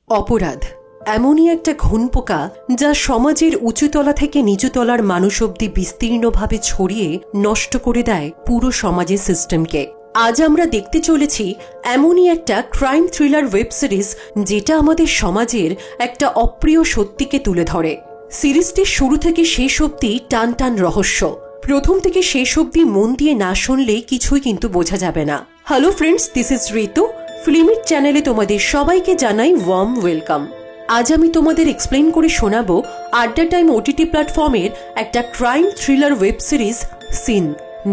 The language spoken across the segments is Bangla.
অপরাধ এমনই একটা ঘুণপোকা যা সমাজের উঁচুতলা থেকে নিচুতলার মানুষ অব্দি বিস্তীর্ণভাবে ছড়িয়ে নষ্ট করে দেয় পুরো সমাজের সিস্টেমকে। আজ আমরা দেখতে চলেছি এমনই একটা ক্রাইম থ্রিলার ওয়েব সিরিজ যেটা আমাদের সমাজের একটা অপ্রিয় সত্যিকে তুলে ধরে। সিরিজটির শুরু থেকে শেষ অব্দি টান টান রহস্য। প্রথম থেকে শেষ অব্দি মন দিয়ে না শুনলে কিছুই কিন্তু বোঝা যাবে না। হ্যালো ফ্রেন্ডস, দিস ইজ ঋতু। ফিল্মিট চ্যানেলে তোমাদের সবাইকে জানাই ওয়ার্ম ওয়েলকাম। আজ আমি তোমাদের এক্সপ্লেন করে শোনাবো আড্ডা টাইম ওটিটি প্ল্যাটফর্মের একটা crime thriller web series scene,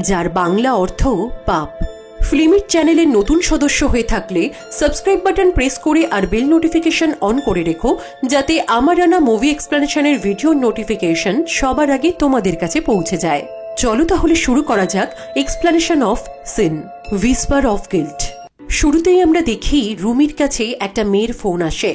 যার বাংলা অর্থ পাপ। ফিল্মিট চ্যানেলের নতুন সদস্য হয়ে থাকলে সাবস্ক্রাইব বাটন প্রেস করে আর বেল নোটিফিকেশন অন করে রেখো, যাতে আমার আনা মুভি এক্সপ্লেনেশনের ভিডিওর নোটিফিকেশন সবার আগে তোমাদের কাছে পৌঁছে যায়। চলো তাহলে শুরু করা যাক explanation of scene, whisper of guilt. শুরুতেই আমরা দেখি রুমির কাছে একটা মেয়ের ফোন আসে।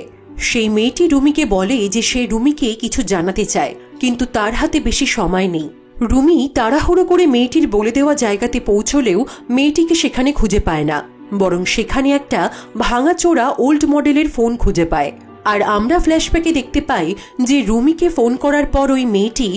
সেই মেয়েটি রুমিকে বলে যে সে রুমিকে কিছু জানাতে চায়, কিন্তু তার হাতে বেশি সময় নেই। রুমি তাড়াহুড়ো করে মেয়েটির বলে দেওয়া জায়গাতে পৌঁছলেও মেয়েটিকে সেখানে খুঁজে পায় না, বরং সেখানে একটা ভাঙাচোরা ওল্ড মডেলের ফোন খুঁজে পায়। আর আমরা ফ্ল্যাশব্যাকে দেখতে পাই যে রুমিকে ফোন করার পর ওই মেয়েটি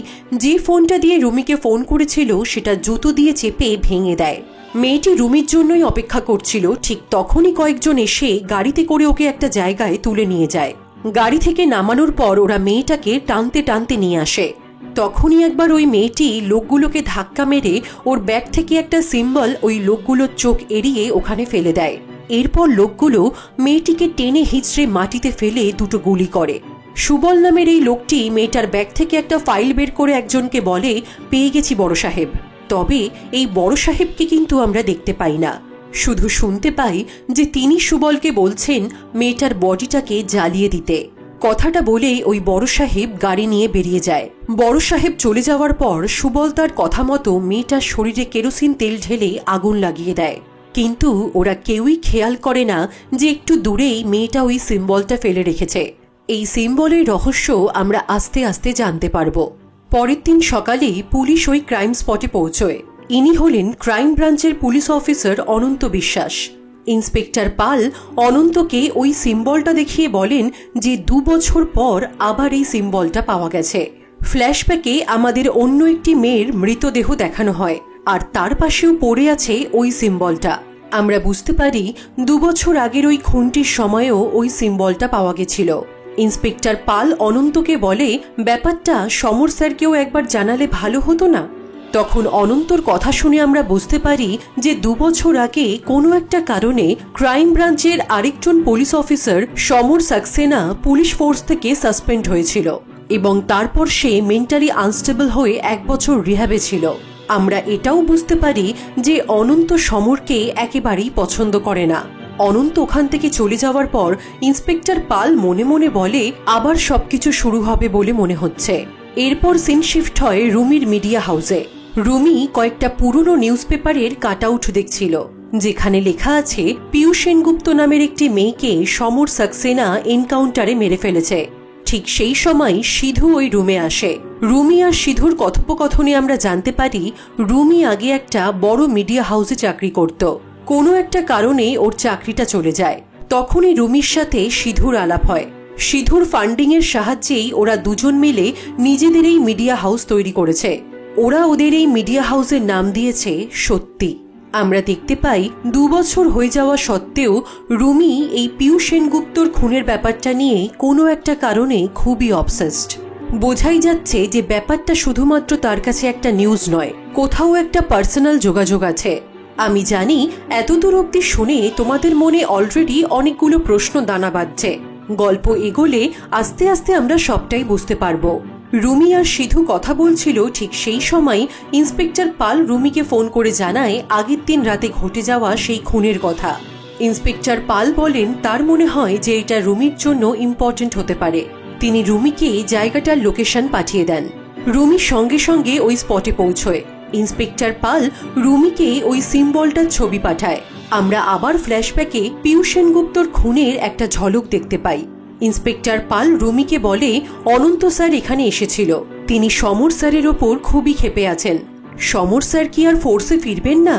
যে ফোনটা দিয়ে রুমিকে ফোন করেছিল সেটা জুতো দিয়ে চেপে ভেঙে দেয়। মেয়েটি রুমির জন্যই অপেক্ষা করছিল। ঠিক তখনই কয়েকজন এসে গাড়িতে করে ওকে একটা জায়গায় তুলে নিয়ে যায়। গাড়ি থেকে নামানোর পর ওরা মেয়েটাকে টানতে টানতে নিয়ে আসে। তখনই একবার ওই মেয়েটি লোকগুলোকে ধাক্কা মেরে ওর ব্যাগ থেকে একটা সিম্বল ওই লোকগুলোর চোখ এড়িয়ে ওখানে ফেলে দেয়। এরপর লোকগুলো মেয়েটিকে টেনে হিঁচড়ে মাটিতে ফেলে দুটো গুলি করে। সুবল নামের এই লোকটি মেয়েটার ব্যাগ থেকে একটা ফাইল বের করে একজনকে বলে, পেয়ে গেছি বড় সাহেব। তবে এই বড় সাহেবকে কিন্তু আমরা দেখতে পাই না, শুধু শুনতে পাই যে তিনি সুবলকে বলছেন মেয়েটার বডিটাকে জ্বালিয়ে দিতে। কথাটা বলেই ওই বড় সাহেব গাড়ি নিয়ে বেরিয়ে যায়। বড় সাহেব চলে যাওয়ার পর সুবল তার কথা মতো মেয়েটার শরীরে কেরোসিন তেল ঢেলে আগুন লাগিয়ে দেয়। কিন্তু ওরা কেউই খেয়াল করে না যে একটু দূরেই মেয়েটা ওই সিম্বলটা ফেলে রেখেছে। এই সিম্বলের রহস্য আমরা আস্তে আস্তে জানতে পারবো। পরের দিন সকালে পুলিশ ওই ক্রাইম স্পটে পৌঁছয়। ইনি হলেন ক্রাইম ব্রাঞ্চের পুলিশ অফিসার অনন্ত বিশ্বাস। ইন্সপেক্টর পাল অনন্তকে ওই সিম্বলটা দেখিয়ে বলেন যে 2 বছর পর আবার এই সিম্বলটা পাওয়া গেছে। ফ্ল্যাশব্যাকে আমাদের অন্য একটি মেয়ের মৃতদেহ দেখানো হয়, আর তার পাশেও পড়ে আছে ওই সিম্বলটা। আমরা বুঝতে পারি 2 বছর আগের ওই খুনটির সময়েও ওই সিম্বলটা পাওয়া গেছিল। ইন্সপেক্টর পাল অনন্তকে বলে, ব্যাপারটা সমর স্যারকেও একবার জানালে ভালো হতো না? তখন অনন্তর কথা শুনে আমরা বুঝতে পারি যে 2 বছর আগে কোনো একটা কারণে ক্রাইম ব্রাঞ্চের আরেকজন পুলিশ অফিসার সমর সাক্সেনা পুলিশ ফোর্স থেকে সাসপেন্ড হয়েছিল, এবং তারপর সে মেন্টালি আনস্টেবল হয়ে 1 বছর রিহ্যাবে ছিল। আমরা এটাও বুঝতে পারি যে অনন্ত সমরকে একেবারেই পছন্দ করে না। অনন্ত ওখান থেকে চলে যাওয়ার পর ইন্সপেক্টর পাল মনে মনে বলে, আবার সবকিছু শুরু হবে বলে মনে হচ্ছে। এরপর সিন শিফট হয় রুমির মিডিয়া হাউসে। রুমি কয়েকটা পুরনো নিউজ পেপারের কাট আউট দেখছিল, যেখানে লেখা আছে পিয়ু সেনগুপ্ত নামের একটি মেয়েকে সমর সাক্সেনা এনকাউন্টারে মেরে ফেলেছে। ঠিক সেই সময় সিধু ওই রুমে আসে। রুমি আর সিধুর কথোপকথনে আমরা জানতে পারি রুমি আগে একটা বড় মিডিয়া হাউসে চাকরি করত। কোনো একটা কারণে ওর চাকরিটা চলে যায়। তখনই রুমির সাথে সিধুর আলাপ হয়। সিধুর ফান্ডিং এর সাহায্যেই ওরা দুজন মিলে নিজেদের এই মিডিয়া হাউস তৈরি করেছে। ওরা ওদের এই মিডিয়া হাউসের নাম দিয়েছে সত্যি। আমরা দেখতে পাই 2 বছর হয়ে যাওয়া সত্ত্বেও রুমি এই পিয়ু সেনগুপ্তর খুনের ব্যাপারটা নিয়ে কোনো একটা কারণে খুবই অবসেসড। বোঝাই যাচ্ছে যে ব্যাপারটা শুধুমাত্র তার কাছে একটা নিউজ নয়, কোথাও একটা পার্সোনাল যোগাযোগ আছে। আমি জানি এতদূর অব্দি শুনে তোমাদের মনে অলরেডি অনেকগুলো প্রশ্ন দানা বাঁধছে। গল্প এগোলে আস্তে আস্তে আমরা সবটাই বুঝতে পারবো। রুমি আর সিধু কথা বলছিল, ঠিক সেই সময় ইন্সপেক্টর পাল রুমিকে ফোন করে জানায় আগের দিন রাতে ঘটে যাওয়া সেই খুনের কথা। ইন্সপেক্টর পাল বলেন তার মনে হয় যে এটা রুমির জন্য ইম্পর্টেন্ট হতে পারে। তিনি রুমিকে জায়গাটার লোকেশন পাঠিয়ে দেন। রুমি সঙ্গে সঙ্গে ওই স্পটে পৌঁছয়। ইন্সপেক্টর পাল রুমিকে ওই সিম্বলটার ছবি পাঠায়। আমরা আবার ফ্ল্যাশব্যাকে পিয়ু সেনগুপ্তর খুনের একটা ঝলক দেখতে পাই। ইন্সপেক্টর পাল রুমিকে বলে, অনন্ত স্যার এখানে এসেছিল। তিনি সমর স্যারের ওপর খুবই ক্ষেপে আছেন। সমর স্যার কি আর ফোর্সে ফিরবেন না?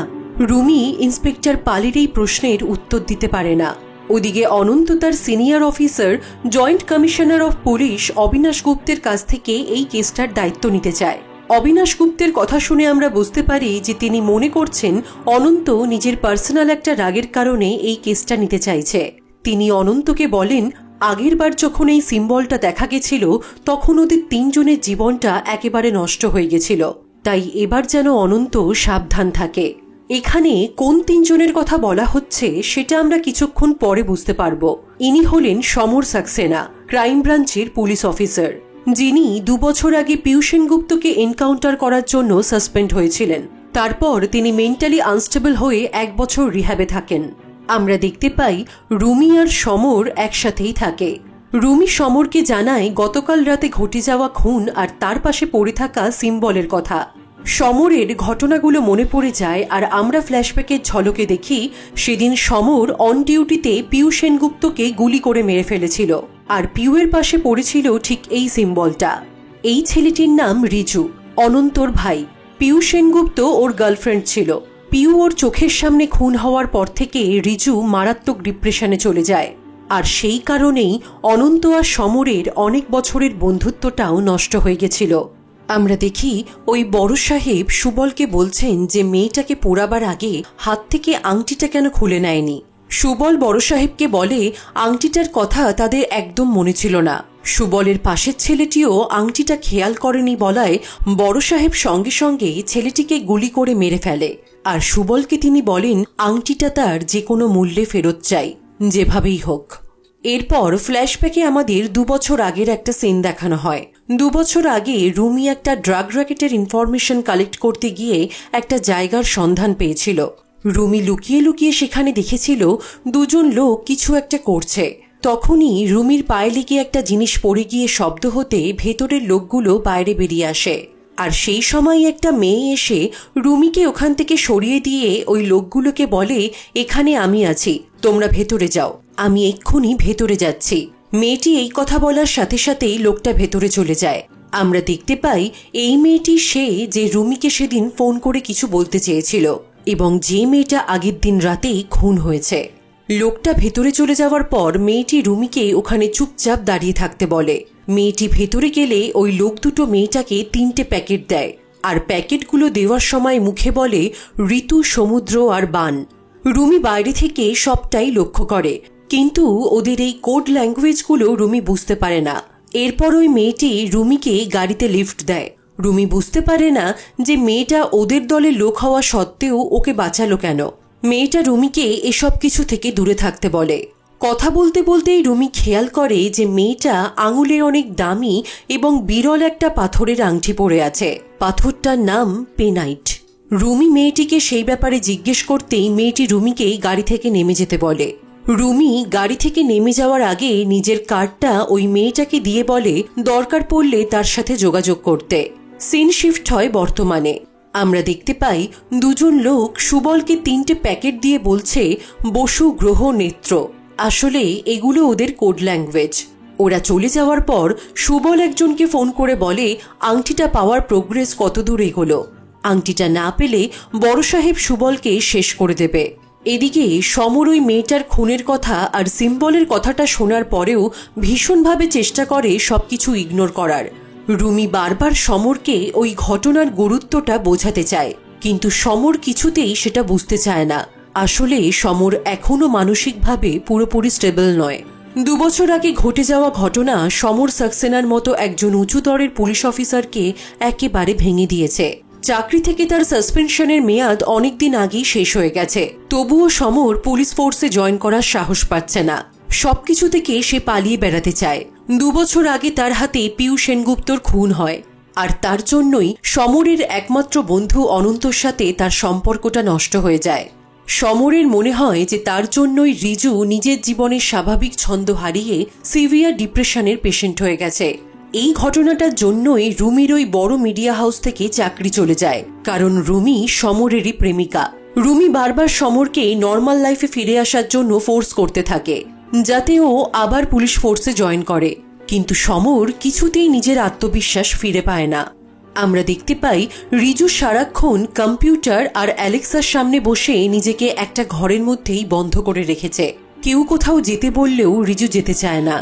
রুমি ইন্সপেক্টর পালের এই প্রশ্নের উত্তর দিতে পারে না। ওদিকে অনন্ত তার senior officer joint commissioner of police Abinash গুপ্তের কাছ থেকে এই কেসটার দায়িত্ব নিতে চায়। অবিনাশ গুপ্তের কথা শুনে আমরা বুঝতে পারি যে তিনি মনে করছেন অনন্ত নিজের পার্সোনাল একটা রাগের কারণে এই কেসটা নিতে চাইছে। তিনি অনন্তকে বলেন, আগের বার যখন এই সিম্বলটা দেখা গেছিল তখন ওদের 3 জনের জীবনটা একেবারে নষ্ট হয়ে গেছিল, তাই এবার যেন অনন্ত সাবধান থাকে। এখানে কোন 3 জনের কথা বলা হচ্ছে সেটা আমরা কিছুক্ষণ পরে বুঝতে পারবো। ইনি হলেন সমর সাক্সেনা, ক্রাইম ব্রাঞ্চের পুলিশ অফিসার, যিনি 2 বছর আগে পীয়ূষ সেনগুপ্তকে এনকাউন্টার করার জন্য সাসপেন্ড হয়েছিলেন। তারপর তিনি মেন্টালি আনস্টেবল হয়ে 1 বছর রিহ্যাবে থাকেন। আমরা দেখতে পাই রুমি আর সমর একসাথেই থাকে। রুমি সমরকে জানায় গতকাল রাতে ঘটে যাওয়া খুন আর তার পাশে পড়ে থাকা সিম্বলের কথা। সমরের ঘটনাগুলো মনে পড়ে যায় আর আমরা ফ্ল্যাশব্যাকের ঝলকে দেখি সেদিন সমর অন ডিউটিতে পীয়ূষ সেনগুপ্তকে গুলি করে মেরে ফেলেছিল, আর পিউয়ের পাশে পড়েছিল ঠিক এই সিম্বলটা। এই ছেলেটির নাম রিজু, অনন্তর ভাই। পীয়ূষ সেনগুপ্ত ওর গার্লফ্রেন্ড ছিল। পিউ ওর চোখের সামনে খুন হওয়ার পর থেকে রিজু মারাত্মক ডিপ্রেশনে চলে যায়, আর সেই কারণেই অনন্ত আর সমরের অনেক বছরের বন্ধুত্বটাও নষ্ট হয়ে গেছিল। আমরা দেখি ওই বড় সাহেব সুবলকে বলছেন যে মেয়েটাকে পোড়াবার আগে হাত থেকে আংটিটা কেন খুলে নেয়নি। সুবল বড় সাহেবকে বলে আংটিটার কথা তাদের একদম মনে ছিল না। সুবলের পাশের ছেলেটিও আংটিটা খেয়াল করেনি বলায় বড় সাহেব সঙ্গে সঙ্গে ছেলেটিকে গুলি করে মেরে ফেলে, আর সুবলকে তিনি বলেন আংটিটা তার যে কোনো মূল্যে ফেরত চাই, যেভাবেই হোক। এরপর ফ্ল্যাশব্যাকে আমাদের 2 বছর আগের একটা সিন দেখানো হয়। 2 বছর আগে রুমি একটা ড্রাগ র্যাকেটের ইনফরমেশন কালেক্ট করতে গিয়ে একটা জায়গার সন্ধান পেয়েছিল। রুমি লুকিয়ে লুকিয়ে সেখানে দেখেছিল 2 জন লোক কিছু একটা করছে। তখনই রুমির পায়ে লেগে একটা জিনিস পড়ে গিয়ে শব্দ হতে ভেতরের লোকগুলো বাইরে বেরিয়ে আসে, আর সেই সময় একটা মেয়ে এসে রুমিকে ওখান থেকে সরিয়ে দিয়ে ওই লোকগুলোকে বলে, এখানে আমি আছি, তোমরা ভেতরে যাও, আমি এক্ষুনি ভেতরে যাচ্ছি। মেয়েটি এই কথা বলার সাথে সাথেই লোকটা ভেতরে চলে যায়। আমরা দেখতে পাই এই মেয়েটি সে যে রুমিকে সেদিন ফোন করে কিছু বলতে চেয়েছিল, এবং যে মেয়েটা আগের দিন রাতেই খুন হয়েছে। লোকটা ভেতরে চলে যাওয়ার পর মেয়েটি রুমিকে ওখানে চুপচাপ দাঁড়িয়ে থাকতে বলে। মেয়েটি ভেতরে গেলে ওই লোক দুটো মেয়েটাকে 3টে প্যাকেট দেয়, আর প্যাকেটগুলো দেওয়ার সময় মুখে বলে ঋতু, সমুদ্র আর বান। রুমি বাইরে থেকে সবটাই লক্ষ্য করে, কিন্তু ওদের এই কোড ল্যাঙ্গুয়েজগুলো রুমি বুঝতে পারে না। এরপর ওই মেয়েটি রুমিকে গাড়িতে লিফট দেয়। রুমি বুঝতে পারে না যে মেয়েটা ওদের দলের লোক হওয়া সত্ত্বেও ওকে বাঁচালো কেন। মেয়েটা রুমিকে এসব কিছু থেকে দূরে থাকতে বলে। কথা বলতে বলতেই রুমি খেয়াল করে যে মেয়েটা আঙুলে অনেক দামি এবং বিরল একটা পাথরের আংটি পরে আছে। পাথরটার নাম পেনাইট। রুমি মেয়েটিকে সেই ব্যাপারে জিজ্ঞেস করতেই মেয়েটি রুমিকে গাড়ি থেকে নেমে যেতে বলে। রুমি গাড়ি থেকে নেমে যাওয়ার আগে নিজের কার্ডটা ওই মেয়েটাকে দিয়ে বলে দরকার পড়লে তার সাথে যোগাযোগ করতে। সিন শিফট হয় বর্তমানে। আমরা দেখতে পাই 2 জন লোক সুবলকে 3টে প্যাকেট দিয়ে বলছে বসু, গ্রহ, নেত্র। আসলে এগুলো ওদের কোড ল্যাঙ্গুয়েজ। ওরা চলে যাওয়ার পর সুবল একজনকে ফোন করে বলে আংটিটা পাওয়ার প্রোগ্রেস কতদূর এগোলো। আংটিটা না পেলে বড় সাহেব সুবলকে শেষ করে দেবে। এদিকে সমর ওই মেয়েটার খুনের কথা আর সিম্বলের কথাটা শোনার পরেও ভীষণভাবে চেষ্টা করে সবকিছু ইগনোর করার। রুমি বারবার সমরকে ওই ঘটনার গুরুত্বটা বোঝাতে চায়, কিন্তু সমর কিছুতেই সেটা বুঝতে চায় না। আসলে সমর এখনো মানসিকভাবে পুরোপুরি স্টেবল নয়। 2 বছর আগে ঘটে যাওয়া ঘটনা সমর সাক্সেনার মতো একজন উঁচুদরের পুলিশ অফিসারকে একেবারে ভেঙে দিয়েছে। চাকরি থেকে তার সাসপেনশনের মেয়াদ অনেকদিন আগেই শেষ হয়ে গেছে, তবুও সমর পুলিশ ফোর্সে জয়েন করার সাহস পাচ্ছে না। সবকিছু থেকে সে পালিয়ে বেড়াতে চায়। 2 বছর আগে তার হাতে পীয়ূষ সেনগুপ্তর খুন হয়, আর তার জন্যই সমরের একমাত্র বন্ধু অনন্তর সাথে তার সম্পর্কটা নষ্ট হয়ে যায়। সমরের মনে হয় যে তার জন্যই রিজু নিজের জীবনের স্বাভাবিক ছন্দ হারিয়ে সিভিয়ার ডিপ্রেশনের পেশেন্ট হয়ে গেছে। এই ঘটনাটার জন্যই রুমির ওই বড় মিডিয়া হাউস থেকে চাকরি চলে যায়, কারণ রুমি সমরেরই প্রেমিকা। রুমি বারবার সমরকে নর্মাল লাইফে ফিরে আসার জন্য ফোর্স করতে থাকে, যাতে ও আবার পুলিশ ফোর্সে জয়েন করে, কিন্তু সমর কিছুতেই নিজের আত্মবিশ্বাস ফিরে পায় না। আমরা দেখতে পাই রিজু সারাক্ষণ কম্পিউটার আর অ্যালেক্সার সামনে বসে নিজেকে একটা ঘরের মধ্যেই বন্ধ করে রেখেছে। কেউ কোথাও যেতে বললেও রিজু যেতে চায় না।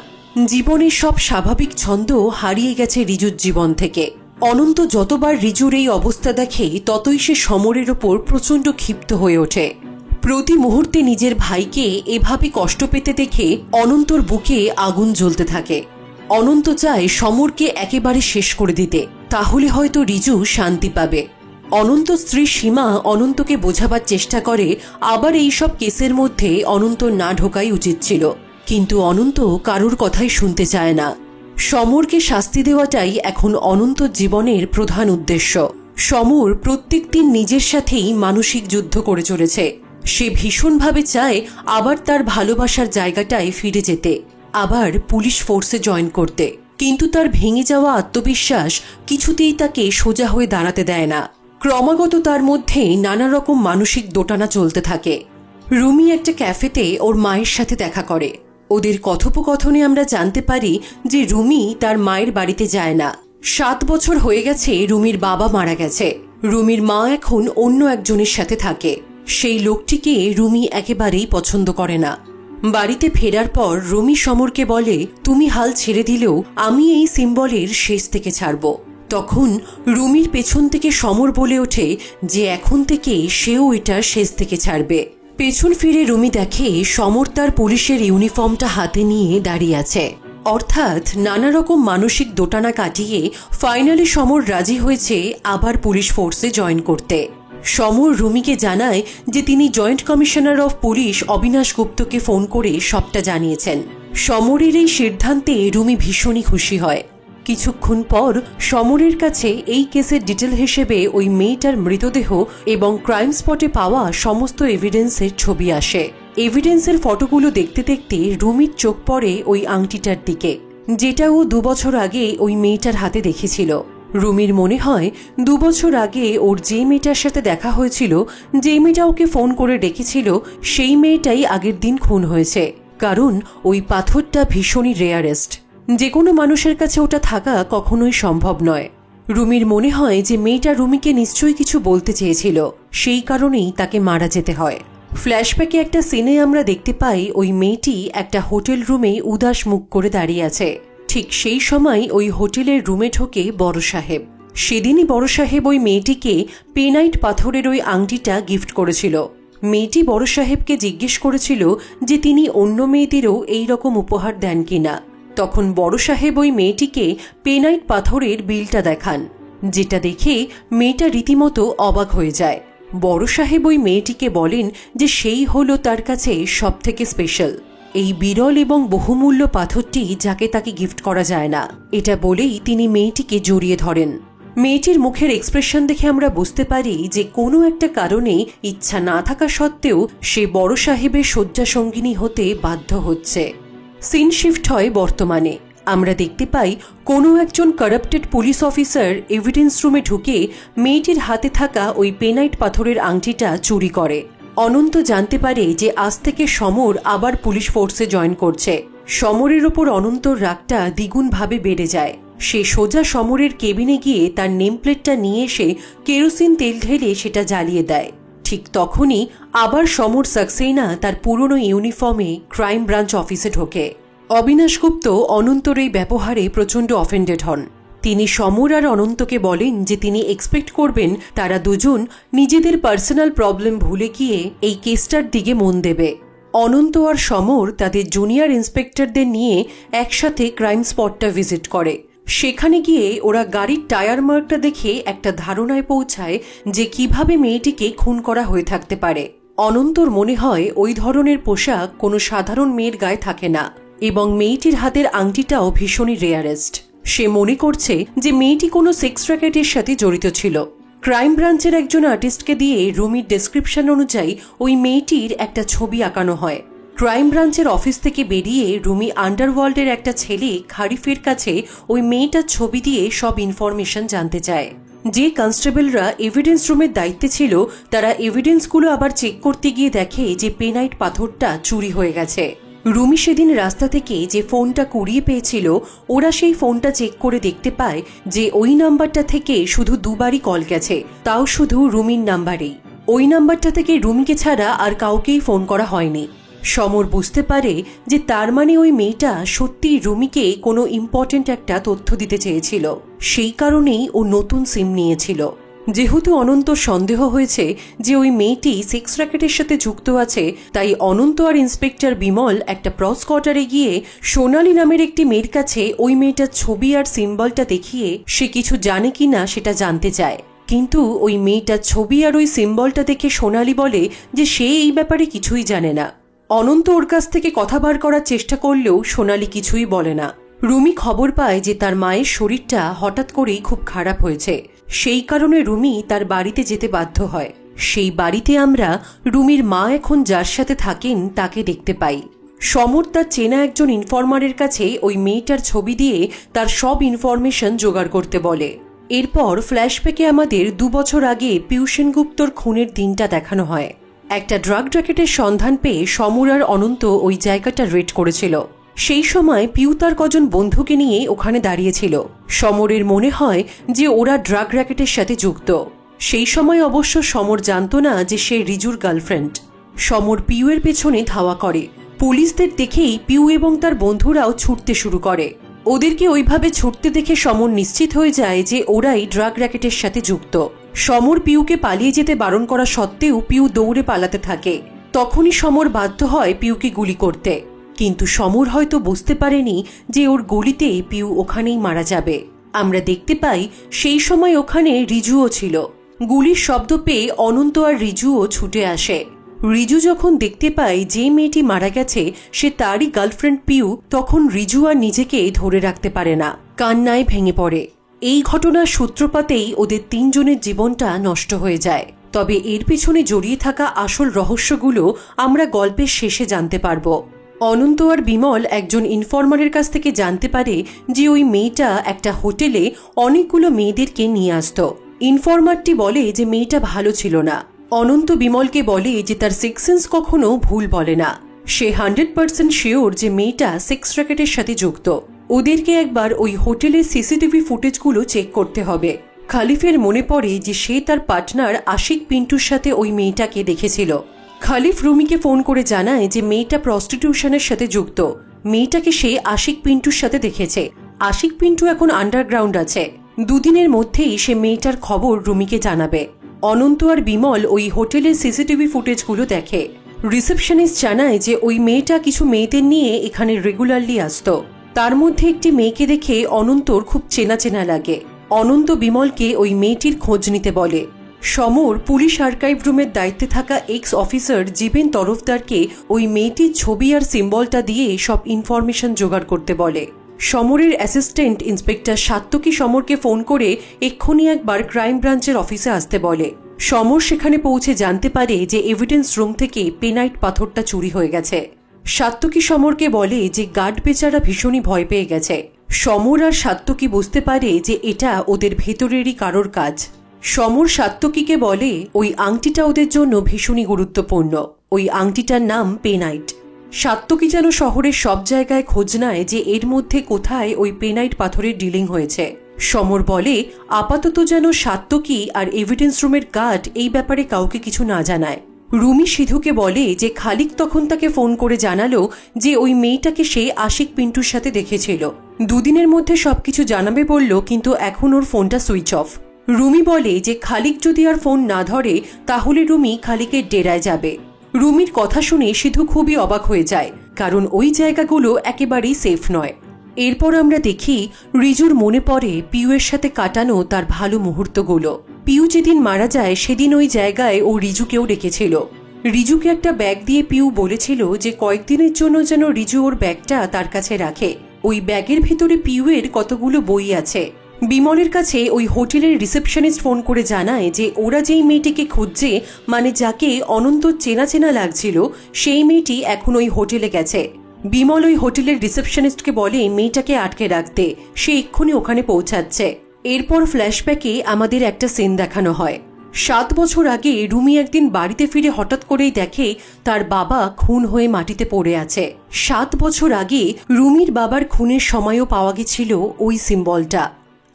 জীবনের সব স্বাভাবিক ছন্দ হারিয়ে গেছে রিজুর জীবন থেকে। অনন্ত যতবার রিজুর এই অবস্থা দেখে ততই সে সমরের ওপর প্রচণ্ড ক্ষিপ্ত হয়ে ওঠে। প্রতি মুহূর্তে নিজের ভাইকে এভাবে কষ্ট পেতে দেখে অনন্তর বুকে আগুন জ্বলতে থাকে। অনন্ত চায় সমরকে একেবারে শেষ করে দিতে, তাহলে হয়তো রিজু শান্তি পাবে। অনন্ত স্ত্রী সীমা অনন্তকে বোঝাবার চেষ্টা করে আবার এইসব কেসের মধ্যে অনন্ত না ঢোকাই উচিত ছিল, কিন্তু অনন্ত কারোর কথাই শুনতে চায় না। সমরকে শাস্তি দেওয়াটাই এখন অনন্তর জীবনের প্রধান উদ্দেশ্য। সমর প্রত্যেক দিন নিজের সাথেই মানসিক যুদ্ধ করে চলেছে। সে ভীষণভাবে চায় আবার তার ভালোবাসার জায়গাটায় ফিরে যেতে, আবার পুলিশ ফোর্সে জয়েন করতে, কিন্তু তার ভেঙে যাওয়া আত্মবিশ্বাস কিছুতেই তাকে সোজা হয়ে দাঁড়াতে দেয় না। ক্রমাগত তার মধ্যে নানা রকম মানসিক দোটানা চলতে থাকে। রুমি একটা ক্যাফেতে ওর মায়ের সাথে দেখা করে। ওদের কথোপকথনে আমরা জানতে পারি যে রুমি তার মায়ের বাড়িতে যায় না। 7 বছর হয়ে গেছে রুমির বাবা মারা গেছে। রুমির মা এখন অন্য একজনের সাথে থাকে। সেই লোকটিকে রুমি একেবারেই পছন্দ করে না। বাড়িতে ফেরার পর রুমি সমরকে বলে, তুমি হাল ছেড়ে দিলেও আমি এই সিম্বলের শেষ থেকে ছাড়ব। তখন রুমির পেছন থেকে সমর বলে ওঠে যে এখন থেকে সেও এটার শেষ থেকে ছাড়বে। পেছন ফিরে রুমি দেখে সমর তার পুলিশের ইউনিফর্মটা হাতে নিয়ে দাঁড়িয়ে আছে। অর্থাৎ নানা রকম মানসিক দোটানা কাটিয়ে ফাইনালি সমর রাজি হয়েছে আবার পুলিশ ফোর্সে জয়েন করতে। সমর রুমিকে জানায় যে তিনি joint commissioner of police Abinash গুপ্তকে ফোন করে সবটা জানিয়েছেন। সমরের এই সিদ্ধান্তে রুমি ভীষণই খুশি হয়। কিছুক্ষণ পর সমরের কাছে এই কেসের ডিটেল হিসেবে ওই মেয়েটার মৃতদেহ এবং ক্রাইম স্পটে পাওয়া সমস্ত এভিডেন্সের ছবি আসে। এভিডেন্সের ফটোগুলো দেখতে দেখতে রুমির চোখ পড়ে ওই আংটিটার দিকে, যেটা ও 2 বছর আগে ওই মেয়েটার হাতে দেখেছিল। রুমির মনে হয় 2 বছর আগে ওর যে মেয়েটার সাথে দেখা হয়েছিল, যে মেয়েটা ওকে ফোন করে ডেকেছিল, সেই মেয়েটাই আগের দিন খুন হয়েছে। কারণ ওই পাথরটা ভীষণই রেয়ারেস্ট, যে কোনো মানুষের কাছে ওটা থাকা কখনোই সম্ভব নয়। রুমির মনে হয় যে মেয়েটা রুমিকে নিশ্চয়ই কিছু বলতে চেয়েছিল, সেই কারণেই তাকে মারা যেতে হয়। ফ্ল্যাশব্যাকে একটা সিনে আমরা দেখতে পাই ওই মেয়েটি একটা হোটেল রুমে উদাস মুখ করে দাঁড়িয়ে আছে। ঠিক সেই সময় ওই হোটেলের রুমে ঢোকে বড় সাহেব। সেদিনই বড় সাহেব ওই মেয়েটিকে পেনাইট পাথরের ওই আংটিটা গিফট করেছিল। মেয়েটি বড় সাহেবকে জিজ্ঞেস করেছিল যে তিনি অন্য মেয়েদেরও এই রকম উপহার দেন কিনা। তখন বড় সাহেব ওই মেয়েটিকে পেনাইট পাথরের বিলটা দেখান, যেটা দেখে মেয়েটা রীতিমতো অবাক হয়ে যায়। বড় সাহেব ওই মেয়েটিকে বলেন যে সেই হলো তার কাছে সবথেকে স্পেশাল, এই বিরল এবং বহুমূল্য পাথরটি যাকে তাকে গিফট করা যায় না। এটা বলেই তিনি মেয়েটিকে জড়িয়ে ধরেন। মেয়েটির মুখের এক্সপ্রেশন দেখে আমরা বুঝতে পারি যে কোনো একটা কারণে ইচ্ছা না থাকা সত্ত্বেও সে বড় সাহেবের শয্যা সঙ্গিনী হতে বাধ্য হচ্ছে। সিন শিফট হয় বর্তমানে। আমরা দেখতে পাই কোনো একজন কারাপ্টেড পুলিশ অফিসার এভিডেন্স রুমে ঢুকে মেয়েটির হাতে থাকা ওই পেনাইট পাথরের আংটিটা চুরি করে। অনন্ত জানতে পারে যে আজ থেকে সমর আবার পুলিশ ফোর্সে জয়েন করছে। সমরের ওপর অনন্তর রাগটা দ্বিগুণভাবে বেড়ে যায়। সে সোজা সমরের কেবিনে গিয়ে তার নেমপ্লেটটা নিয়ে এসে কেরোসিন তেল ঢেলে সেটা জ্বালিয়ে দেয়। ঠিক তখনই আবার সমর সাক্সেনা তার পুরনো ইউনিফর্মে ক্রাইম ব্রাঞ্চ অফিসে ঢোকে। অবিনাশ গুপ্ত অনন্তর এই ব্যবহারে প্রচণ্ড অফেন্ডেড হন। তিনি সমর আর অনন্তকে বলেন যে তিনি এক্সপেক্ট করবেন তারা দুজন নিজেদের পার্সোনাল প্রবলেম ভুলে গিয়ে এই কেসটার দিকে মন দেবে। অনন্ত আর সমর তাদের জুনিয়র ইন্সপেক্টরদের নিয়ে একসাথে ক্রাইম স্পটটা ভিজিট করে। সেখানে গিয়ে ওরা গাড়ির টায়ার মার্কটা দেখে একটা ধারণায় পৌঁছায় যে কিভাবে মেয়েটিকে খুন করা হয়ে থাকতে পারে। অনন্তর মনে হয় ওই ধরনের পোশাক কোনো সাধারণ মেয়ের গায়ে থাকে না এবং মেয়েটির হাতের আংটিটাও ভীষণই রেয়ারেস্ট। সে মনে করছে যে মেয়েটি কোনো সেক্স র্যাকেটের সাথে জড়িত ছিল। ক্রাইম ব্রাঞ্চের একজন আর্টিস্টকে দিয়ে রুমির ডেসক্রিপশন অনুযায়ী ওই মেয়েটির একটা ছবি আঁকানো হয়। ক্রাইম ব্রাঞ্চের অফিস থেকে বেরিয়ে রুমি আন্ডারওয়ার্ল্ডের একটা ছেলে খারিফের কাছে ওই মেয়েটার ছবি দিয়ে সব ইনফরমেশন জানতে চায়। যে কনস্টেবলরা এভিডেন্স রুমের দায়িত্বে ছিল তারা এভিডেন্সগুলো আবার চেক করতে গিয়ে দেখে যে পেনাইট পাথরটা চুরি হয়ে গেছে। রুমি সেদিন রাস্তা থেকে যে ফোনটা কুড়িয়ে পেয়েছিল, ওরা সেই ফোনটা চেক করে দেখতে পায় যে ওই নাম্বারটা থেকে শুধু 2 বারই কল গেছে, তাও শুধু রুমির নাম্বারেই। ওই নাম্বারটা থেকে রুমিকে ছাড়া আর কাউকেই ফোন করা হয়নি। সমর বুঝতে পারে যে তার মানে ওই মেয়েটা সত্যিই রুমিকে কোনো ইম্পর্টেন্ট একটা তথ্য দিতে চেয়েছিল, সেই কারণেই ও নতুন সিম নিয়েছিল। যেহেতু অনন্ত সন্দেহ হয়েছে যে ওই মেয়েটি সেক্স র্যাকেটের সাথে যুক্ত আছে, তাই অনন্ত আর ইন্সপেক্টর বিমল একটা প্রস কোয়ার্টারে গিয়ে সোনালী নামের একটি মেয়ের কাছে ওই মেয়েটার ছবি আর সিম্বলটা দেখিয়ে সে কিছু জানে কিনা সেটা জানতে চায়। কিন্তু ওই মেয়েটার ছবি আর ওই সিম্বলটা দেখে সোনালী বলে যে সে এই ব্যাপারে কিছুই জানে না। অনন্ত ওর কাছ থেকে কথা বার করার চেষ্টা করলেও সোনালী কিছুই বলে না। রুমি খবর পায় যে তার মায়ের শরীরটা হঠাৎ করেই খুব খারাপ হয়েছে, সেই কারণে রুমি তার বাড়িতে যেতে বাধ্য হয়। সেই বাড়িতে আমরা রুমির মা এখন যার সাথে থাকেন তাকে দেখতে পাই। সমর তার চেনা একজন ইনফরমারের কাছে ওই মেয়েটার ছবি দিয়ে তার সব ইনফরমেশন জোগাড় করতে বলে। এরপর ফ্ল্যাশব্যাকে আমাদের 2 বছর আগে পিউ সেনগুপ্তর খুনের দিনটা দেখানো হয়। একটা ড্রাগ র্যাকেটের সন্ধান পেয়ে সমর আর অনন্ত ওই জায়গাটা রেড করেছিল। সেই সময় পিউ তার কজন বন্ধুকে নিয়ে ওখানে দাঁড়িয়েছিল। সমরের মনে হয় যে ওরা ড্রাগ র্যাকেটের সাথে যুক্ত। সেই সময় অবশ্য সমর জানত না যে সে রিজুর গার্লফ্রেন্ড। সমর পিউয়ের পেছনে ধাওয়া করে। পুলিশদের দেখেই পিউ এবং তার বন্ধুরাও ছুটতে শুরু করে। ওদেরকে ওইভাবে ছুটতে দেখে সমর নিশ্চিত হয়ে যায় যে ওরাই ড্রাগ র্যাকেটের সাথে যুক্ত। সমর পিউকে পালিয়ে যেতে বারণ করা সত্ত্বেও পিউ দৌড়ে পালাতে থাকে। তখনই সমর বাধ্য হয় পিউকে গুলি করতে, কিন্তু সমর হয়তো বুঝতে পারেনি যে ওর গুলিতে পিউ ওখানেই মারা যাবে। আমরা দেখতে পাই সেই সময় ওখানে রিজুও ছিল। গুলির শব্দ পেয়ে অনন্ত আর রিজুও ছুটে আসে। রিজু যখন দেখতে পায় যে মেয়েটি মারা গেছে সে তারই গার্লফ্রেন্ড পিউ, তখন রিজু আর নিজেকে ধরে রাখতে পারে না, কান্নায় ভেঙে পড়ে। এই ঘটনার সূত্রপাতেই ওদের 3 জনের জীবনটা নষ্ট হয়ে যায়। তবে এর পিছনে জড়িয়ে থাকা আসল রহস্যগুলো আমরা গল্পের শেষে জানতে পারবো। অনন্ত আর বিমল একজন ইনফরমারের কাছ থেকে জানতে পারে যে ওই মেয়েটা একটা হোটেলে অনেকগুলো মেয়েদেরকে নিয়ে আসত। ইনফরমারটি বলে যে মেয়েটা ভালো ছিল না। অনন্ত বিমলকে বলে যে তার সিক্স সেন্স কখনো ভুল বলে না। সে 100% শিওর যে মেয়েটা সেক্স র্যাকেটের সাথে যুক্ত। ওদেরকে একবার ওই হোটেলের সিসিটিভি ফুটেজগুলো চেক করতে হবে। খালিফের মনে পড়ে যে সে তার পার্টনার আশিক পিন্টুর সাথে ওই মেয়েটাকে দেখেছিল। খালিফ রুমিকে ফোন করে জানায় যে মেয়েটা প্রস্টিটিউশনের সাথে যুক্ত। মেয়েটাকে সে আশিক পিন্টুর সাথে দেখেছে। আশিক পিন্টু এখন আন্ডারগ্রাউন্ড আছে। 2 দিনের মধ্যেই সে মেয়েটার খবর রুমিকে জানাবে। অনন্ত আর বিমল ওই হোটেলের সিসিটিভি ফুটেজগুলো দেখে। রিসেপশনিস্ট জানায় যে ওই মেয়েটা কিছু মেয়েদের নিয়ে এখানে রেগুলারলি আসতো। তার মধ্যে একটি মেয়েকে দেখে অনন্তর খুব চেনা চেনা লাগে। অনন্ত বিমলকে ওই মেয়েটির খোঁজ নিতে বলে। সমর পুলিশ আর্কাইভ রুমের দায়িত্বে থাকা এক্স অফিসার জীবেন তরফদারকে ওই মেয়েটির ছবি আর সিম্বলটা দিয়ে সব ইনফরমেশন জোগাড় করতে বলে। সমরের অ্যাসিস্ট্যান্ট ইন্সপেক্টর সাত্তকী সমরকে ফোন করে এক্ষুনি একবার ক্রাইম ব্রাঞ্চের অফিসে আসতে বলে। সমর সেখানে পৌঁছে জানতে পারে যে এভিডেন্স রুম থেকে পেনাইট পাথরটা চুরি হয়ে গেছে। সাত্তকী সমরকে বলে যে গার্ড বেচারা ভীষণই ভয় পেয়ে গেছে। সমর আর সাত্তকী বুঝতে পারে যে এটা ওদের ভেতরেরই কারোর কাজ। সমর সাত্তকীকে বলে ওই আংটিটা ওদের জন্য ভীষণই গুরুত্বপূর্ণ। ওই আংটিটার নাম পেনাইট। সাত্তকী যেন শহরের সব জায়গায় খোঁজ নেয় যে এর মধ্যে কোথায় ওই পেনাইট পাথরের ডিলিং হয়েছে। সমর বলে আপাতত যেন সাত্তকী আর এভিডেন্স রুমের গার্ড এই ব্যাপারে কাউকে কিছু না জানায়। রুমি সিধুকে বলে যে খালিক তখন তাকে ফোন করে জানালো যে ওই মেয়েটাকে সে আশিক পিন্টুর সাথে দেখেছিল। 2 দিনের মধ্যে সবকিছু জানাবে বলল, কিন্তু এখন ওর ফোনটা সুইচ অফ। রুমি বলে যে খালিক যদি আর ফোন না ধরে তাহলে রুমি খালিকের ডেরায় যাবে। রুমির কথা শুনে সিধু খুবই অবাক হয়ে যায়, কারণ ওই জায়গাগুলো একেবারেই সেফ নয়। এরপর আমরা দেখি রিজুর মনে পড়ে পিউয়ের সাথে কাটানো তার ভালো মুহূর্তগুলো। পিউ যেদিন মারা যায় সেদিন ওই জায়গায় ও রিজুকেও ডেকেছিল। রিজুকে একটা ব্যাগ দিয়ে পিউ বলেছিল যে কয়েকদিনের জন্য যেন রিজু ওর ব্যাগটা তার কাছে রাখে। ওই ব্যাগের ভেতরে পিউয়ের কতগুলো বই আছে। বিমলের কাছে ওই হোটেলের রিসেপশনিস্ট ফোন করে জানায় যে ওরা যেই মেয়েটিকে খুঁজছে, মানে যাকে অনন্ত চেনা চেনা লাগছিল, সেই মেয়েটি এখন ওই হোটেলে গেছে। বিমল ওই হোটেলের রিসেপশনিস্টকে বলে মেয়েটাকে আটকে রাখতে, সে এক্ষুনি ওখানে পৌঁছাচ্ছে। এরপর ফ্ল্যাশব্যাকে আমাদের একটা সিন দেখানো হয়। 7 বছর আগে রুমি একদিন বাড়িতে ফিরে হঠাৎ করেই দেখে তার বাবা খুন হয়ে মাটিতে পড়ে আছে। 7 বছর আগে রুমির বাবার খুনের সময়ও পাওয়া গেছিল ওই সিম্বলটা।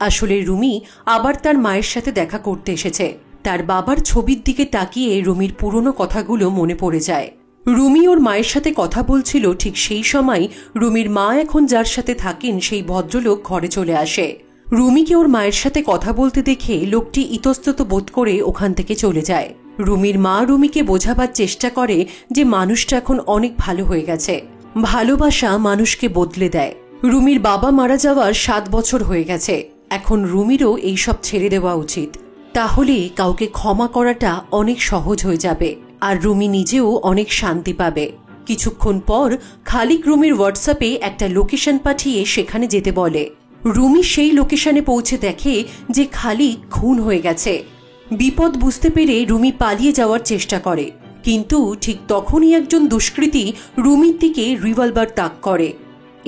আসলে রুমি আবার তার মায়ের সাথে দেখা করতে এসেছে। তার বাবার ছবির দিকে তাকিয়ে রুমির পুরনো কথাগুলো মনে পড়ে যায়। রুমি ওর মায়ের সাথে কথা বলছিল, ঠিক সেই সময় রুমির মা এখন যার সাথে থাকেন সেই ভদ্রলোক ঘরে চলে আসে। রুমিকে ওর মায়ের সাথে কথা বলতে দেখে লোকটি ইতস্তত বোধ করে ওখান থেকে চলে যায়। রুমির মা রুমিকে বোঝাবার চেষ্টা করে যে মানুষটা এখন অনেক ভালো হয়ে গেছে, ভালোবাসা মানুষকে বদলে দেয়। রুমির বাবা মারা যাওয়ার 7 বছর হয়ে গেছে, এখন রুমিরও এইসব ছেড়ে দেওয়া উচিত, তাহলে কাউকে ক্ষমা করাটা অনেক সহজ হয়ে যাবে আর রুমি নিজেও অনেক শান্তি পাবে। কিছুক্ষণ পর খালিক রুমির হোয়াটসঅ্যাপে একটা লোকেশন পাঠিয়ে সেখানে যেতে বলে। রুমি সেই লোকেশনে পৌঁছে দেখে যে খালিক খুন হয়ে গেছে। বিপদ বুঝতে পেরে রুমি পালিয়ে যাওয়ার চেষ্টা করে, কিন্তু ঠিক তখনই একজন দুষ্কৃতী রুমির দিকে রিভলভার তাক করে।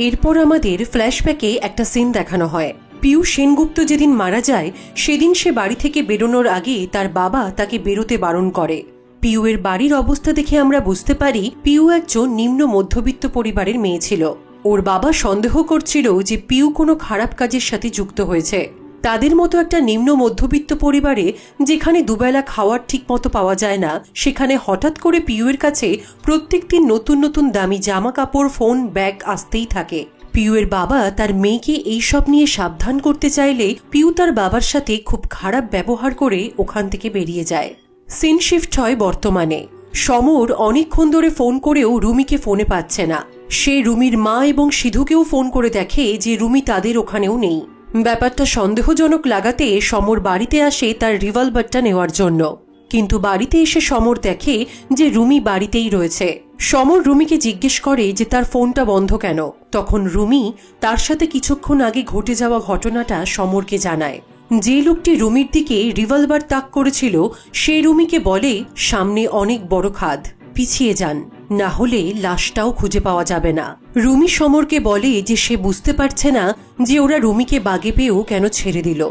এরপর আমাদের ফ্ল্যাশব্যাকে একটা সিন দেখানো হয়। পিউ সেনগুপ্ত যেদিন মারা যায় সেদিন সে বাড়ি থেকে বেরোনোর আগে তার বাবা তাকে বেরোতে বারণ করে। পিউয়ের বাড়ির অবস্থা দেখে আমরা বুঝতে পারি পিউ একজন নিম্ন মধ্যবিত্ত পরিবারের মেয়ে ছিল। ওর বাবা সন্দেহ করছিল যে পিউ কোনো খারাপ কাজের সাথে যুক্ত হয়েছে। তাদের মতো একটা নিম্ন মধ্যবিত্ত পরিবারে যেখানে দুবেলা খাওয়ার ঠিক মতো পাওয়া যায় না, সেখানে হঠাৎ করে পিউয়ের কাছে প্রত্যেকদিন নতুন নতুন দামি জামা কাপড়, ফোন, ব্যাগ আসতেই থাকে। পিউয়ের বাবা তার মেয়েকে এইসব নিয়ে সাবধান করতে চাইলে পিউ তার বাবার সাথে খুব খারাপ ব্যবহার করে ওখান থেকে বেরিয়ে যায়। সিন শিফট হয় বর্তমানে। সমর অনেকক্ষণ ধরে ফোন করেও রুমিকে ফোনে পাচ্ছে না। সে রুমির মা এবং সিধুকেও ফোন করে দেখে যে রুমি তাদের ওখানেও নেই। ব্যাপারটা সন্দেহজনক লাগাতে সমর বাড়িতে আসে তার রিভলভারটা নেওয়ার জন্য, কিন্তু বাড়িতে এসে সমর দেখে যে রুমি বাড়িতেই রয়েছে। সমর রুমিকে জিজ্ঞেস করে যে তার ফোনটা বন্ধ কেন। তখন রুমি তার সাথে কিছুক্ষণ আগে ঘটে যাওয়া ঘটনাটা সমরকে জানায়। যে লোকটি রুমির দিকে রিভলভার তাক করেছিল সে রুমিকে বলে, সামনে অনেক বড় খাদ, পিছিয়ে যান, না হলে লাশটাও খুঁজে পাওয়া যাবে না। রুমি সমরকে বলে যে সে বুঝতে পারছে না যে ওরা রুমিকে বাগে পেয়েও কেন ছেড়ে দিল।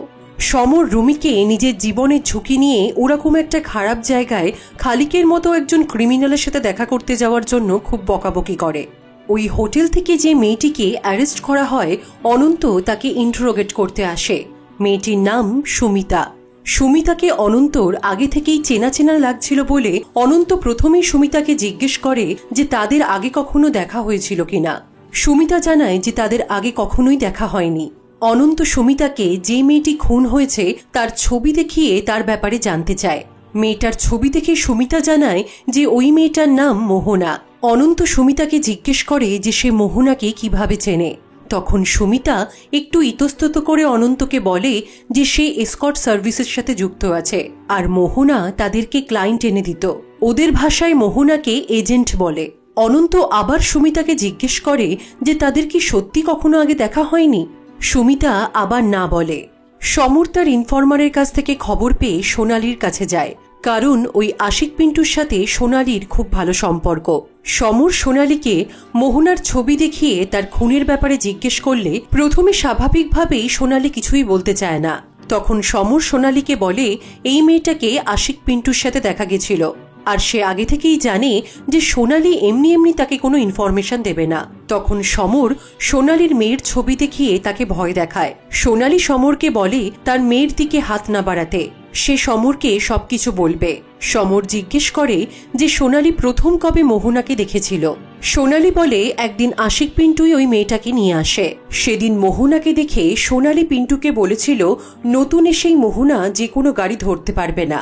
সমর রুমিকে নিজের জীবনের ঝুঁকি নিয়ে ওরকম একটা খারাপ জায়গায় খালিকের মতো একজন ক্রিমিনালের সাথে দেখা করতে যাওয়ার জন্য খুব বকাবকি করে। ওই হোটেল থেকে যে মেয়েটিকে অ্যারেস্ট করা হয়, অনন্ত তাকে ইন্টারোগেট করতে আসে। মেয়েটির নাম সুমিতা। সুমিতাকে অনন্তর আগে থেকেই চেনা চেনা লাগছিল বলে অনন্ত প্রথমেই সুমিতাকে জিজ্ঞেস করে যে তাদের আগে কখনো দেখা হয়েছিল কিনা। সুমিতা জানায় যে তাদের আগে কখনোই দেখা হয়নি। অনন্ত সুমিতাকে যে মেয়েটি খুন হয়েছে তার ছবি দেখিয়ে তার ব্যাপারে জানতে চায়। মেয়েটার ছবি দেখে সুমিতা জানায় যে ওই মেয়েটার নাম মোহনা। অনন্ত সুমিতাকে জিজ্ঞেস করে যে সে মোহনাকে কিভাবে চেনে। তখন সুমিতা একটু ইতস্তত করে অনন্তকে বলে যে সে এসকর্ট সার্ভিসের সাথে যুক্ত আছে আর মোহনা তাদেরকে ক্লায়েন্ট এনে দিত। ওদের ভাষায় মোহনাকে এজেন্ট বলে। অনন্ত আবার সুমিতাকে জিজ্ঞেস করে যে তাদের কি সত্যি কখনো আগে দেখা হয়নি। সুমিতা আবার না বলে। সমর তার ইনফরমারের কাছ থেকে খবর পেয়ে সোনালীর কাছে যায়, কারণ ওই আশিক পিন্টুর সাথে সোনালীর খুব ভালো সম্পর্ক। সমর সোনালীকে মোহনার ছবি দেখিয়ে তার খুনের ব্যাপারে জিজ্ঞেস করলে প্রথমে স্বাভাবিকভাবেই সোনালী কিছুই বলতে চায় না। তখন সমর সোনালীকে বলে এই মেয়েটাকে আশিক পিন্টুর সাথে দেখা গেছিল আর সে আগে থেকেই জানে যে সোনালী এমনি এমনি তাকে কোনো ইনফরমেশন দেবে না। তখন সমর সোনালীর মেয়ের ছবি দেখিয়ে তাকে ভয় দেখায়। সোনালী সমরকে বলে তার মেয়ের দিকে হাত না বাড়াতে, সে সমরকে সবকিছু বলবে। সমর জিজ্ঞেস করে যে সোনালী প্রথম কবে মোহনাকে দেখেছিল। সোনালী বলে একদিন আশিক পিন্টুই ওই মেয়েটাকে নিয়ে আসে। সেদিন মোহনাকে দেখে সোনালী পিন্টুকে বলেছিল নতুন এসেই মোহনা যে কোনো গাড়ি ধরতে পারবে না,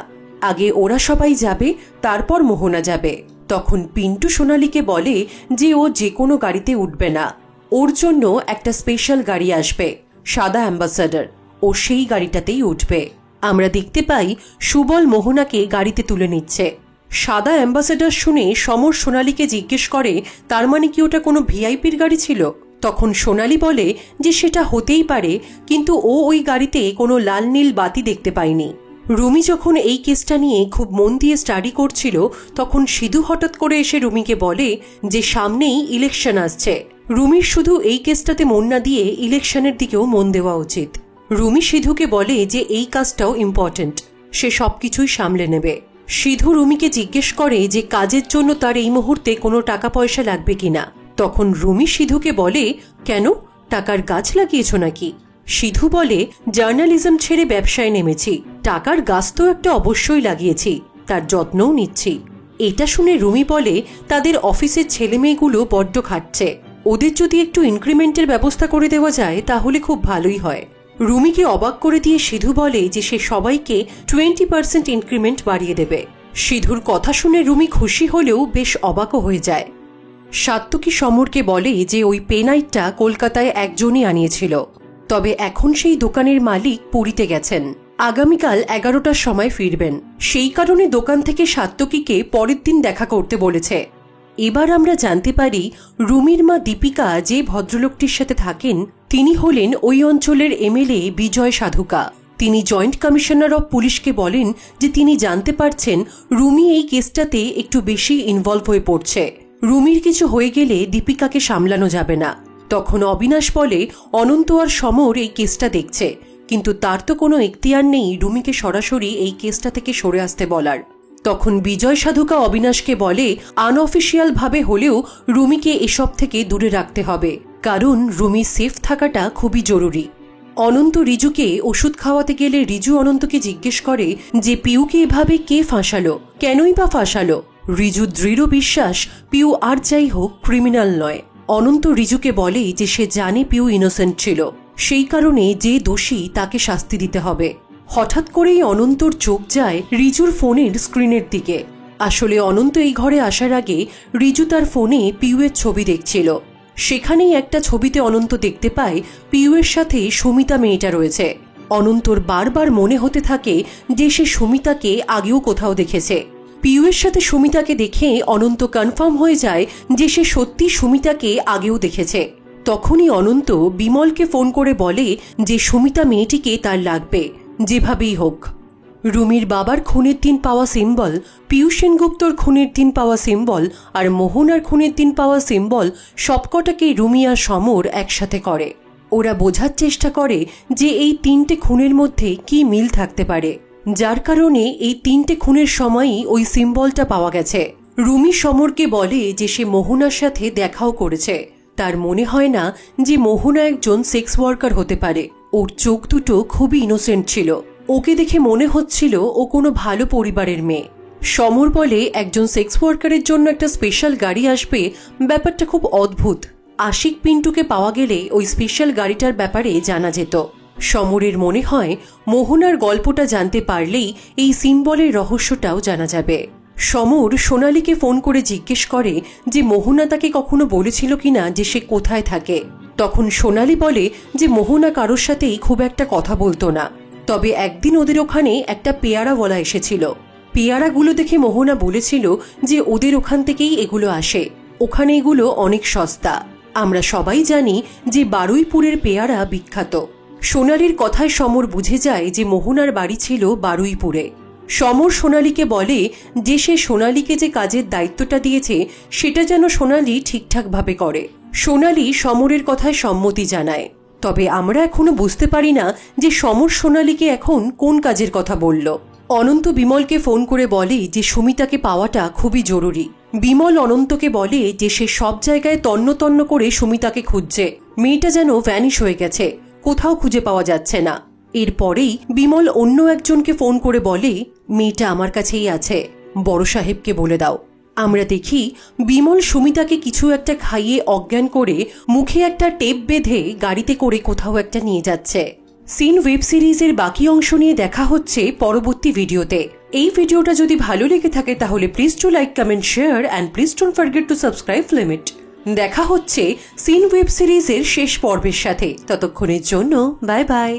আগে ওরা সবাই যাবে তারপর মোহনা যাবে। তখন পিন্টু সোনালীকে বলে যে ও যে কোনো গাড়িতে উঠবে না, ওর জন্য একটা স্পেশাল গাড়ি আসবে, সাদা অ্যাম্বাসাডার, ও সেই গাড়িটাতেই উঠবে। আমরা দেখতে পাই সুবল মোহনাকে গাড়িতে তুলে নিচ্ছে। সাদা অ্যাম্বাসাডার শুনে সমর সোনালীকে জিজ্ঞেস করে তার মানে কি ওটা কোনো ভিআইপির গাড়ি ছিল। তখন সোনালী বলে যে সেটা হতেই পারে, কিন্তু ও ওই গাড়িতে কোনো লাল নীল বাতি দেখতে পায়নি। রুমি যখন এই কেসটা নিয়ে খুব মন দিয়ে স্টাডি করছিল তখন সিধু হঠাৎ করে এসে রুমিকে বলে যে সামনেই ইলেকশন আসছে, রুমির শুধু এই কেসটাতে মন না দিয়ে ইলেকশনের দিকেও মন দেওয়া উচিত। রুমি সিধুকে বলে যে এই কাজটাও ইম্পর্টেন্ট, সে সবকিছুই সামলে নেবে। সিধু রুমিকে জিজ্ঞেস করে যে কাজের জন্য তার এই মুহূর্তে কোনো টাকা পয়সা লাগবে কিনা। তখন রুমি সিধুকে বলে কেন, টাকার গাছ লাগিয়েছ নাকি? সিধু বলে জার্নালিজম ছেড়ে ব্যবসায় নেমেছি, টাকার গাছ তো একটা অবশ্যই লাগিয়েছি, তার যত্নও নিচ্ছি। এটা শুনে রুমি বলে তাদের অফিসের ছেলেমেয়েগুলো বড্ড খাটছে, ওদের যদি একটু ইনক্রিমেন্টের ব্যবস্থা করে দেওয়া যায় তাহলে খুব ভালোই হয়। রুমিকে অবাক করে দিয়ে সিধু বলে যে সে সবাইকে 20% ইনক্রিমেন্ট বাড়িয়ে দেবে। সিধুর কথা শুনে রুমি খুশি হলেও বেশ অবাকও হয়ে যায়। সাত্তকী সমরকে বলে যে ওই পেনাইটটা কলকাতায় একজনই আনিয়েছিল, তবে এখন সেই দোকানের মালিক পুরীতে গেছেন, আগামীকাল 11টার সময় ফিরবেন, সেই কারণে দোকান থেকে সাত্তকীকে পরের দিন দেখা করতে বলেছে। এবার আমরা জানতে পারি রুমির মা দীপিকা যে ভদ্রলোকটির সাথে থাকেন তিনি হলেন ওই অঞ্চলের এমএলএ বিজয় সাধুকা। তিনি জয়েন্ট কমিশনার অব পুলিশকে বলেন যে তিনি জানতে পারছেন রুমি এই কেসটাতে একটু বেশি ইনভলভ হয়ে পড়ছে, রুমির কিছু হয়ে গেলে দীপিকাকে সামলানো যাবে না। তখন অবিনাশ বলে অনন্ত আর সমর এই কেসটা দেখছে, কিন্তু তার তো কোনো এখতিয়ার নেই রুমিকে সরাসরি এই কেসটা থেকে সরে আসতে বলার। তখন বিজয় সাধুকা অবিনাশকে বলে আনঅফিসিয়াল ভাবে হলেও রুমিকে এসব থেকে দূরে রাখতে হবে, কারণ রুমি সেফ থাকাটা খুবই জরুরি। অনন্ত রিজুকে ওষুধ খাওয়াতে গেলে রিজু অনন্তকে জিজ্ঞেস করে যে পিউকে এভাবে কে ফাঁসালো, কেনই বা ফাঁসালো। রিজু দৃঢ় বিশ্বাস পিউ আর যাই হোক ক্রিমিনাল নয়। অনন্ত রিজুকে বলে যে সে জানে পিউ ইনোসেন্ট ছিল, সেই কারণে যে দোষী তাকে শাস্তি দিতে হবে। হঠাৎ করেই অনন্তর চোখ যায় রিজুর ফোনের স্ক্রিনের দিকে। আসলে অনন্ত এই ঘরে আসার আগে রিজু তার ফোনে পিউয়ের ছবি দেখছিল, সেখানেই একটা ছবিতে অনন্ত দেখতে পায় পিউয়ের সাথে সুমিতা মেয়েটা রয়েছে। অনন্তর বারবার মনে হতে থাকে যে সে সুমিতাকে আগেও কোথাও দেখেছে। পিউয়ের সাথে সুমিতাকে দেখে অনন্ত কনফার্ম হয়ে যায় যে সে সত্যি সুমিতাকে আগেও দেখেছে। তখনই অনন্ত বিমলকে ফোন করে বলে যে সুমিতা মেয়েটিকে তার লাগবে, যেভাবেই হোক। রুমির বাবার খুনের দিন পাওয়া সিম্বল, পিউ সেনগুপ্তর খুনের দিন পাওয়া সিম্বল আর মোহনার খুনের দিন পাওয়া সিম্বল সবকটাকে রুমি আর সমর একসাথে করে। ওরা বোঝার চেষ্টা করে যে এই 3টে খুনের মধ্যে কি মিল থাকতে পারে, যার কারণে এই 3টে খুনের সময়ই ওই সিম্বলটা পাওয়া গেছে। রুমি সমরকে বলে যে সে মোহনার সাথে দেখাও করেছে, তার মনে হয় না যে মোহনা একজন সেক্স ওয়ার্কার হতে পারে। ওর চোখ দুটো খুবই ইনোসেন্ট ছিল, ওকে দেখে মনে হচ্ছিল ও কোনো ভালো পরিবারের মেয়ে। সমর বলে একজন সেক্স ওয়ার্কারের জন্য একটা স্পেশাল গাড়ি আসবে, ব্যাপারটা খুব অদ্ভুত। আশিক পিন্টুকে পাওয়া গেলে ওই স্পেশাল গাড়িটার ব্যাপারে জানা যেত। সমরের মনে হয় মোহনার গল্পটা জানতে পারলেই এই সিম্বলের রহস্যটাও জানা যাবে। সমর সোনালীকে ফোন করে জিজ্ঞেস করে যে মোহনা তাকে কখনো বলেছিল কিনা যে সে কোথায় থাকে। তখন সোনালী বলে যে মোহনা কারোর সাথেই খুব একটা কথা বলতো না, তবে একদিন ওদের ওখানে একটা পেয়ারাওয়ালা এসেছিল। পেয়ারাগুলো দেখে মোহনা বলেছিল যে ওদের ওখান থেকেই এগুলো আসে, ওখানে এগুলো অনেক সস্তা। আমরা সবাই জানি যে বারুইপুরের পেয়ারা বিখ্যাত। সোনালীর কথায় সমর বুঝে যায় যে মোহনার বাড়ি ছিল বারুইপুরে। সমর সোনালীকে বলে যে সে সোনালীকে যে কাজের দায়িত্বটা দিয়েছে সেটা যেন সোনালী ঠিকঠাকভাবে করে। সোনালী সমরের কথায় সম্মতি জানায়, তবে আমরা এখনো বুঝতে পারি না যে সমর সোনালীকে এখন কোন কাজের কথা বলল। অনন্ত বিমলকে ফোন করে বলে যে সুমিতাকে পাওয়াটা খুবই জরুরি। বিমল অনন্তকে বলে যে সে সব জায়গায় তন্ন তন্ন করে সুমিতাকে খুঁজছে, মেয়েটা যেন ভ্যানিশ হয়ে গেছে, কোথাও খুঁজে পাওয়া যাচ্ছে না। এরপরেই বিমল অন্য একজনকে ফোন করে বলে মেয়েটা আমার কাছেই আছে, বড় সাহেবকে বলে দাও। আমরা দেখি বিমল সুমিতাকে কিছু একটা খাইয়ে অজ্ঞান করে মুখে একটা টেপ বেঁধে গাড়িতে করে কোথাও একটা নিয়ে যাচ্ছে। সিন ওয়েব সিরিজের বাকি অংশ নিয়ে দেখা হচ্ছে পরবর্তী ভিডিওতে। এই ভিডিওটা যদি ভালো লেগে থাকে তাহলে please to like, comment, share and please don't forget to subscribe limit. দেখা হচ্ছে সিন ওয়েব সিরিজের শেষ পর্বের সাথে। ততক্ষণের জন্য বাই বাই।